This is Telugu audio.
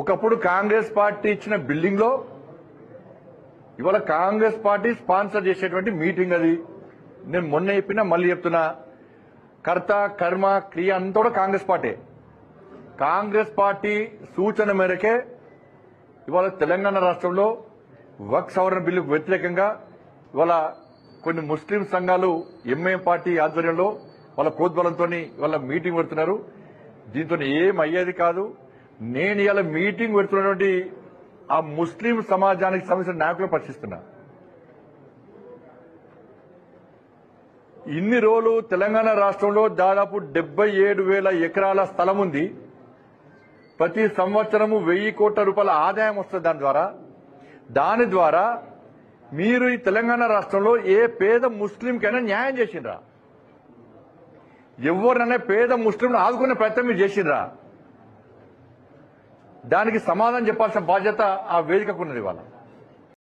ఒకప్పుడు కాంగ్రెస్ పార్టీ ఇచ్చిన బిల్డింగ్ లో ఇవాళ కాంగ్రెస్ పార్టీ స్పాన్సర్ చేసేటువంటి మీటింగ్ అది. నేను మొన్న చెప్పినా మళ్ళీ చెప్తున్నా, కర్త కర్మ క్రియ అంతా కూడా కాంగ్రెస్ పార్టీ. కాంగ్రెస్ పార్టీ సూచన మేరకే ఇవాళ తెలంగాణ రాష్ట్రంలో వక్ఫ్ సవరణ బిల్లుకు వ్యతిరేకంగా ఇవాళ కొన్ని ముస్లిం సంఘాలు ఎంఐఎం పార్టీ ఆధ్వర్యంలో వాళ్ళ ప్రోద్బలంతో ఇవాళ మీటింగ్ పెడుతున్నారు. దీంతో ఏం అయ్యేది కాదు. నేను ఇవాళ మీటింగ్ పెడుతున్నటువంటి ఆ ముస్లిం సమాజానికి సంబంధించిన నాయకులు ప్రశ్నిస్తున్నా. ఇన్ని రోజులు తెలంగాణ రాష్ట్రంలో దాదాపు 77,000 ఎకరాల స్థలం ఉంది. ప్రతి సంవత్సరము 1,000 కోట్ల రూపాయల ఆదాయం వస్తుంది. దాని ద్వారా మీరు ఈ తెలంగాణ రాష్ట్రంలో ఏ పేద ముస్లింకైనా న్యాయం చేసిండ్రా? ఎవరినైనా పేద ముస్లింను ఆదుకునే ప్రయత్నం మీరు చేసిండ్రా? దానికి సమాధానం చెప్పాల్సిన బాధ్యత ఆ వేదికకు ఉన్నది ఇవాళ.